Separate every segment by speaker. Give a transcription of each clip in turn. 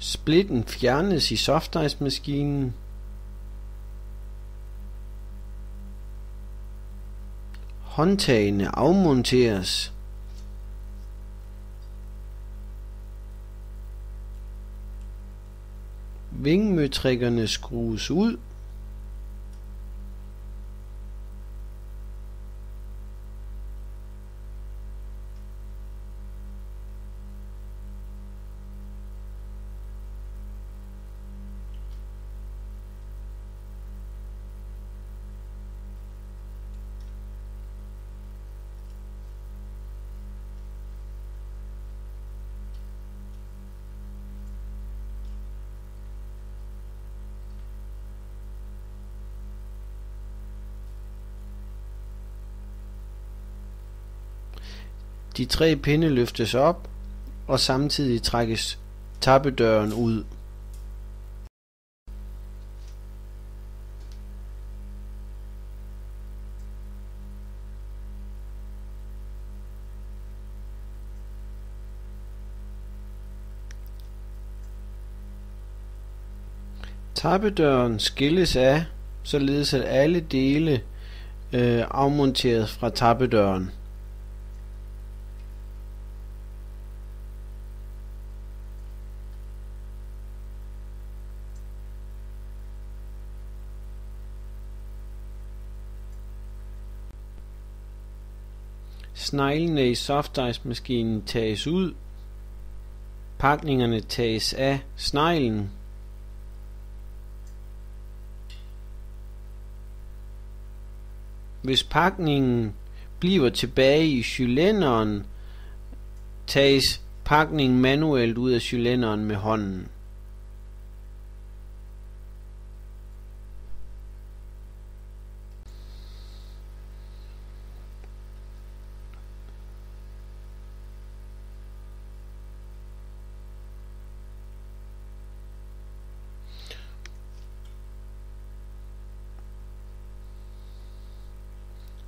Speaker 1: Splitten fjernes i softice-maskinen. Håndtagene afmonteres. Vingemøtrikkerne skrues ud. De 3 pinde løftes op, og samtidig trækkes tappedøren ud. Tappedøren skilles af, således at alle dele afmonteres fra tappedøren. Sneglene i softice-maskinen tages ud. Pakningerne tages af sneglen. Hvis pakningen bliver tilbage i cylinderen, tages pakningen manuelt ud af cylinderen med hånden.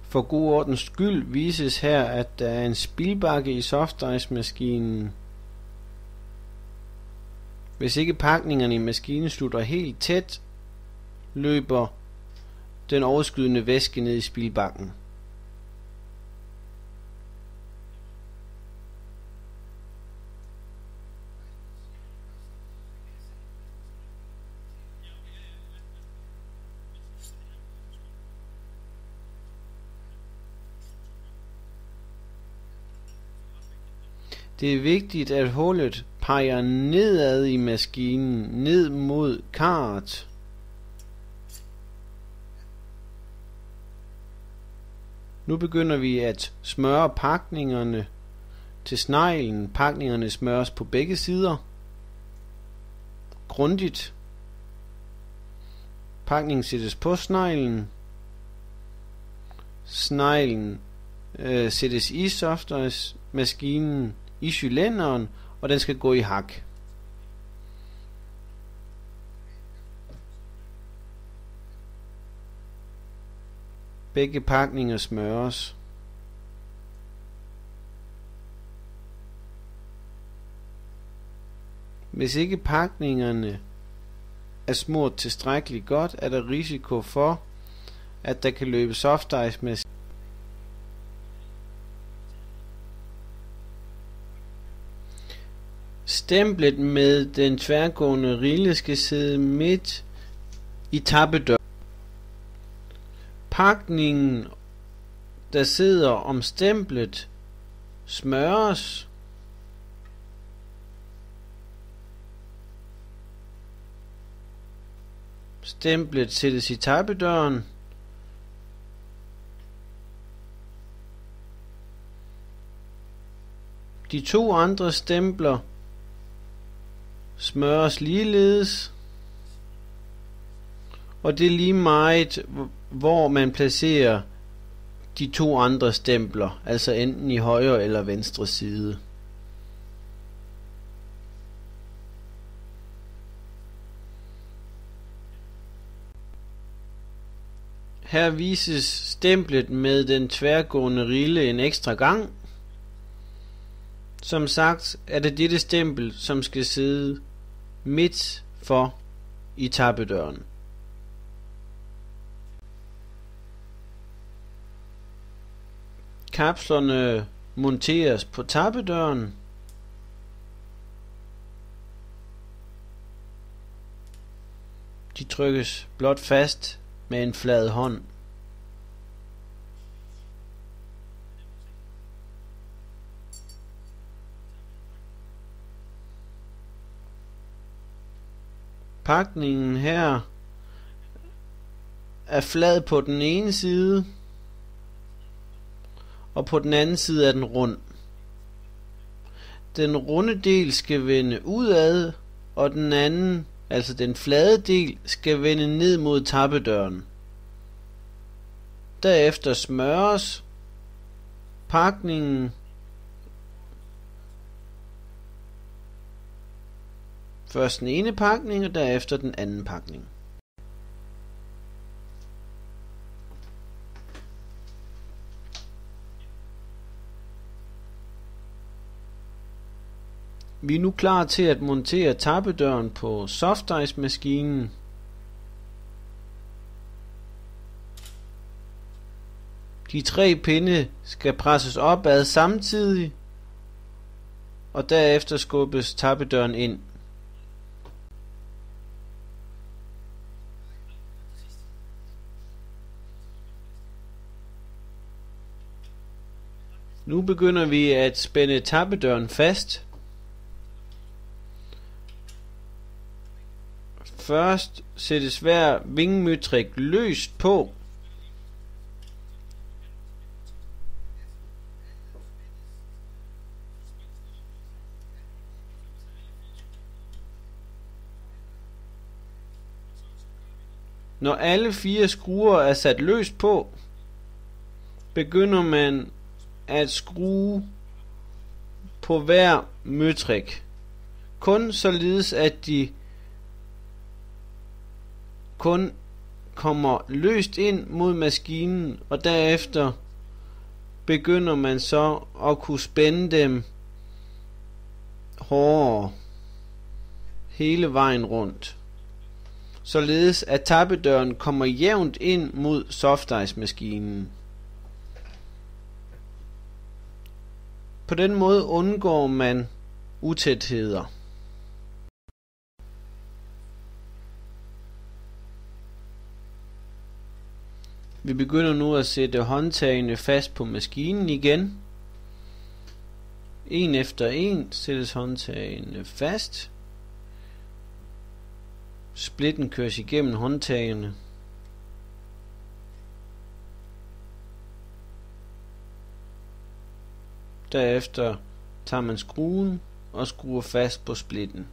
Speaker 1: For god ordens skyld vises her, at der er en spildbakke i softice-maskinen. Hvis ikke pakningerne i maskinen slutter helt tæt, løber den overskydende væske ned i spildbakken. Det er vigtigt, at hullet peger nedad i maskinen, ned mod karret. Nu begynder vi at smøre pakningerne til sneglen. Pakningerne smøres på begge sider. Grundigt. Pakningen sættes på sneglen. Sneglen sættes i softice-maskinen i cylinderen, og den skal gå i hak. Begge pakninger smøres. Hvis ikke pakningerne er smurt tilstrækkeligt godt, er der risiko for, at der kan løbe softice-maskinen. Stemplet med den tværgående rille skal sidde midt i tappedøren. Pakningen, der sidder om stemplet, smøres. Stemplet sættes i tappedøren. De 2 andre stempler smøres ligeledes, og det er lige meget, hvor man placerer de 2 andre stempler, altså enten i højre eller venstre side. Her vises stemplet med den tværgående rille en ekstra gang. Som sagt er det dette stempel, som skal sidde midt for i tappedøren. Kapslerne monteres på tappedøren. De trykkes blot fast med en flad hånd. Pakningen her er flad på den ene side, og på den anden side er den rund. Den runde del skal vende udad, og den anden, altså den flade del, skal vende ned mod tappedøren. Derefter smøres pakningen først den ene pakning, og derefter den anden pakning. Vi er nu klar til at montere tappedøren på softice-maskinen. De 3 pinde skal presses opad samtidig, og derefter skubbes tappedøren ind. Nu begynder vi at spænde tappedøren fast. Først sættes hver vingemøtrik løst på. Når alle 4 skruer er sat løst på, begynder man at skrue på hver møtrik, kun således at de kun kommer løst ind mod maskinen, og derefter begynder man så at kunne spænde dem hårdere hele vejen rundt, således at tappedøren kommer jævnt ind mod softice-maskinen. På den måde undgår man utætheder. Vi begynder nu at sætte håndtagene fast på maskinen igen. En efter en sættes håndtagene fast. Splitten køres igennem håndtagene. Derefter tager man skruen og skruer fast på splitten.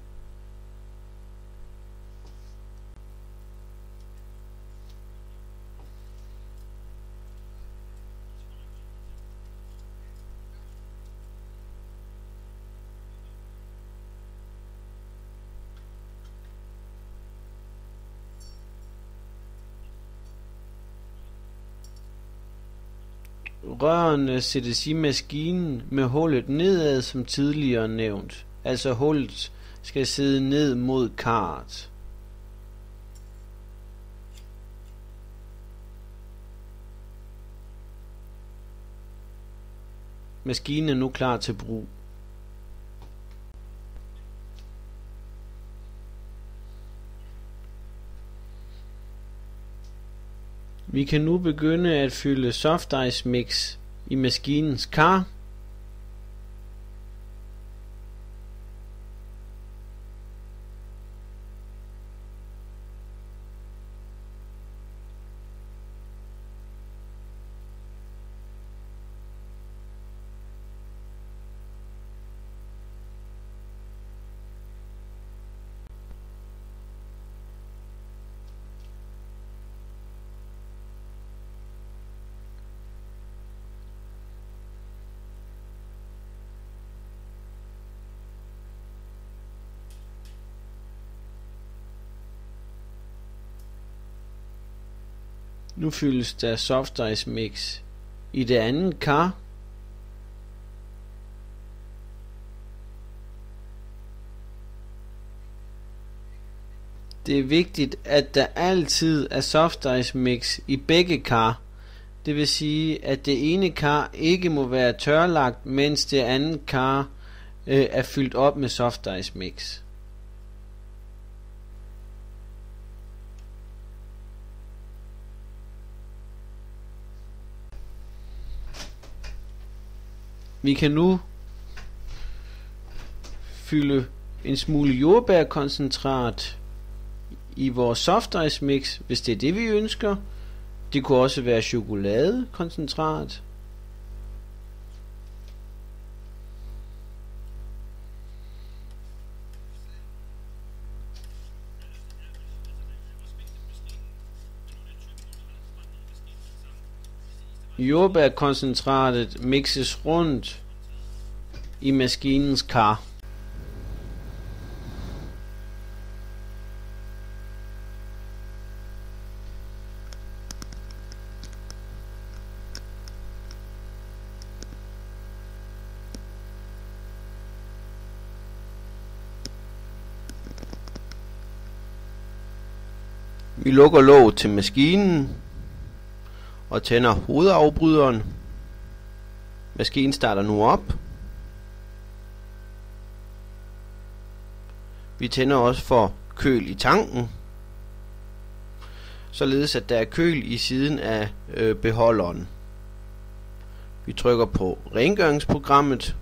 Speaker 1: Rørene sættes i maskinen med hullet nedad som tidligere nævnt. Altså hullet skal sidde ned mod karret. Maskinen er nu klar til brug. Vi kan nu begynde at fylde softice mix i maskinens kar. Nu fyldes der softice mix i det andet kar. Det er vigtigt, at der altid er softice mix i begge kar. Det vil sige, at det ene kar ikke må være tørlagt, mens det andet kar er fyldt op med softice mix. Vi kan nu fylde en smule jordbærkoncentrat i vores softice mix, hvis det er det vi ønsker. Det kunne også være chokoladekoncentrat. Jordbærkoncentratet mixes rundt i maskinens kar. Vi lukker låget til maskinen og tænder hovedafbryderen. Maskinen starter nu op. Vi tænder også for køl i tanken, således at der er køl i siden af beholderen. Vi trykker på rengøringsprogrammet.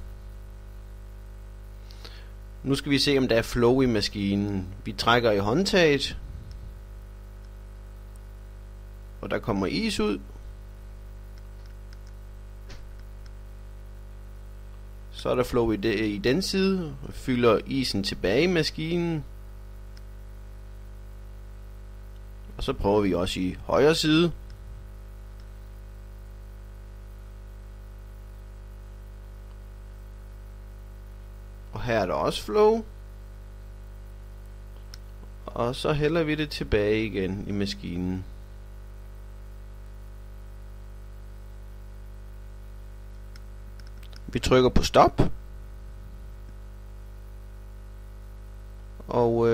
Speaker 1: Nu skal vi se, om der er flow i maskinen. Vi trækker i håndtaget, og der kommer is ud. Så er der flow i den side, og fylder isen tilbage i maskinen. Og så prøver vi også i højre side. Og her er der også flow. Og så hælder vi det tilbage igen i maskinen. Vi trykker på stop. Og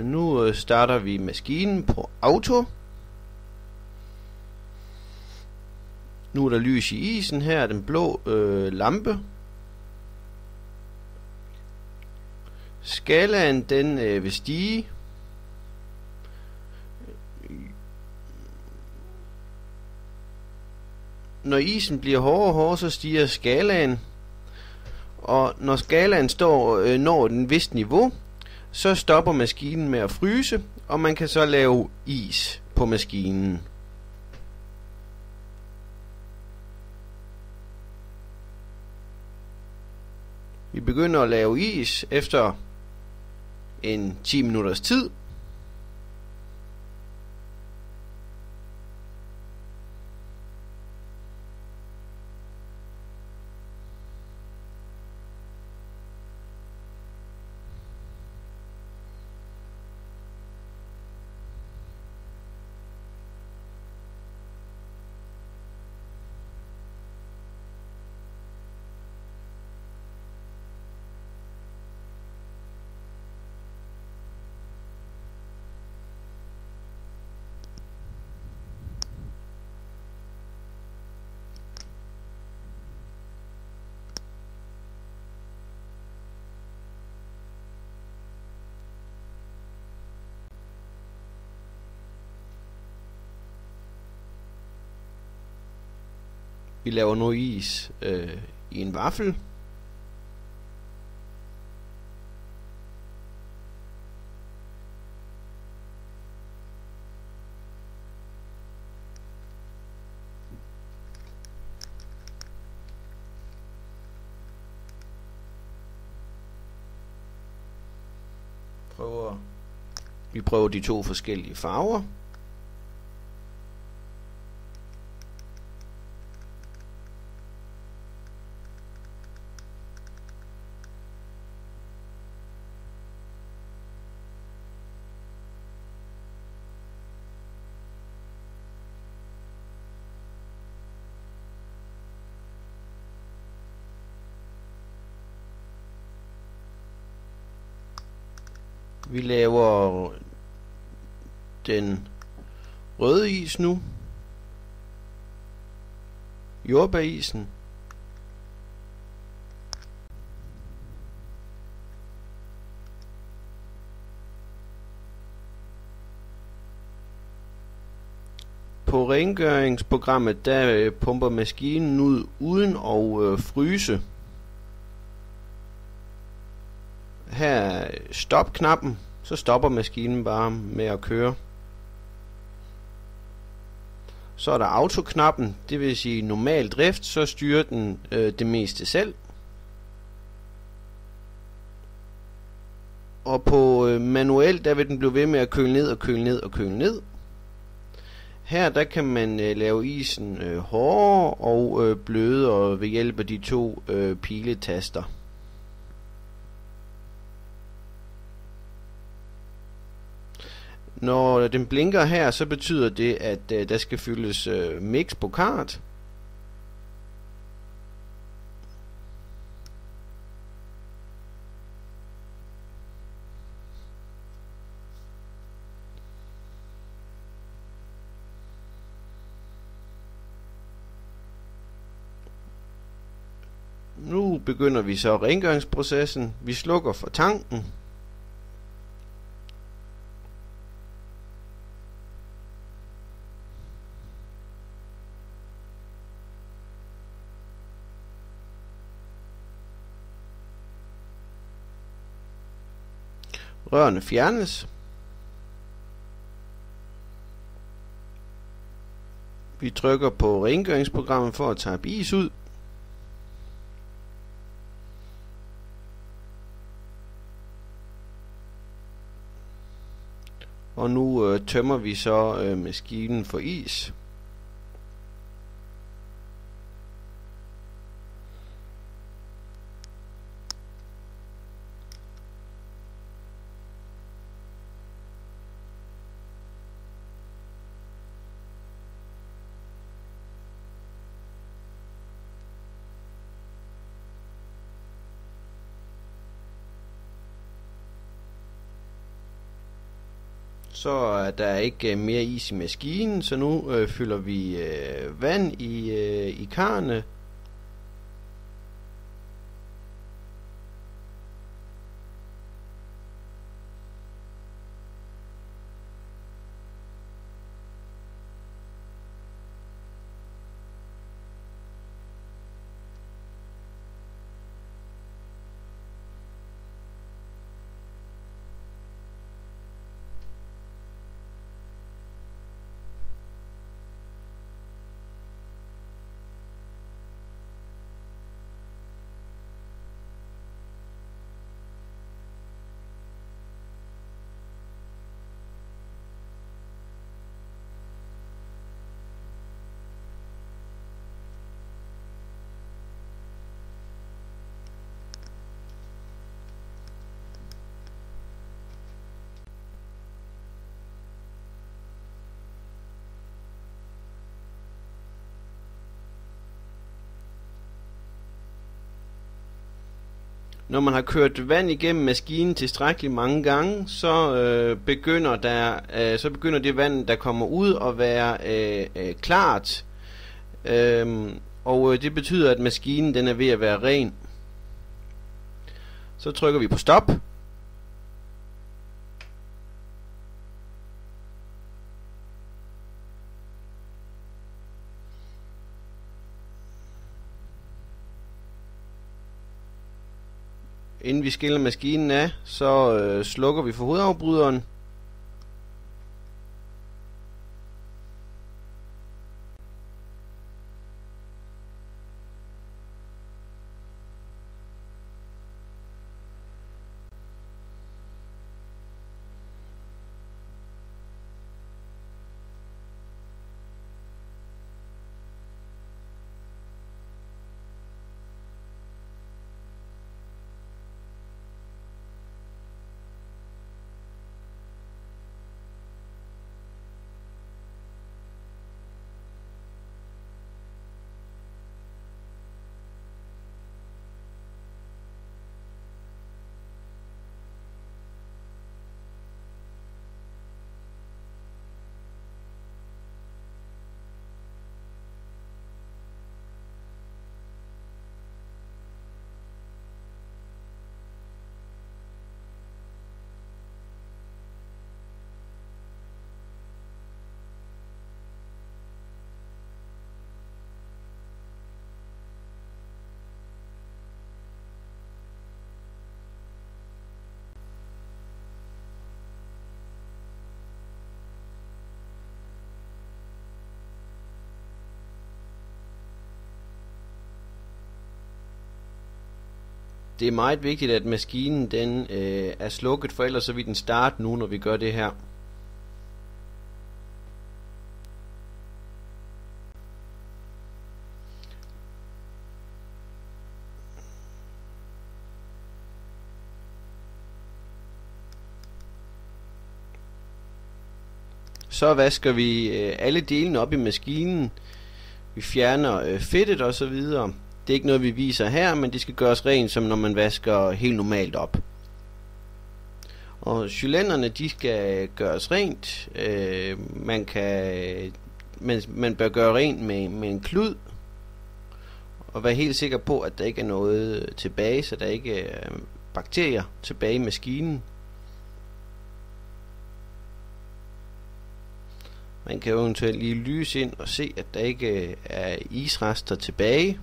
Speaker 1: nu starter vi maskinen på auto. Nu er der lys i isen. Her er den blå lampe. Skalaen den vil stige. Når isen bliver hårdere og hårdere, så stiger skalaen. Og når skalaen når et vist niveau, så stopper maskinen med at fryse, og man kan så lave is på maskinen. Vi begynder at lave is efter en 10 minutters tid. Vi laver nu is i en vaffel. Vi prøver de to forskellige farver. Vi laver den røde is nu. Jordbærisen. På rengøringsprogrammet, der pumper maskinen ud uden at fryse. Her er stop-knappen, så stopper maskinen bare med at køre. Så er der autoknappen, det vil sige normal drift, så styrer den det meste selv. Og på manuel, der vil den blive ved med at køle ned og køle ned og køle ned. Her der kan man lave isen hårdere og blødere ved hjælp af de to piletaster. Når den blinker her, så betyder det, at der skal fyldes mix på kart. Nu begynder vi så rengøringsprocessen. Vi slukker for tanken. Rørene fjernes. Vi trykker på rengøringsprogrammet for at tage is ud. Og nu tømmer vi så maskinen for is. Så er der ikke mere is i maskinen, så nu fylder vi vand i karrene. Når man har kørt vand igennem maskinen tilstrækkeligt mange gange, så begynder det vand, der kommer ud, at være klart. Og det betyder, at maskinen den er ved at være ren. Så trykker vi på stop. Inden vi skiller maskinen af, så slukker vi for hovedafbryderen. det er meget vigtigt, at maskinen den er slukket, for ellers så vil den starte nu, når vi gør det her. Så vasker vi alle delene op i maskinen. Vi fjerner fedtet og så videre. Det er ikke noget vi viser her, men det skal gøres rent, som når man vasker helt normalt op. Og cylinderne, de skal gøres rent. Man bør gøre rent med en klud. Og være helt sikker på, at der ikke er noget tilbage, så der ikke er bakterier tilbage i maskinen. Man kan eventuelt lige lyse ind og se, at der ikke er isrester tilbage.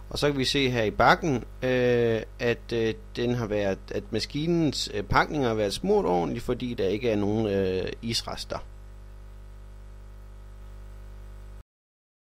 Speaker 1: Og så kan vi se her i bakken, at maskinens pakninger har været smurt ordentligt, fordi der ikke er nogen isrester.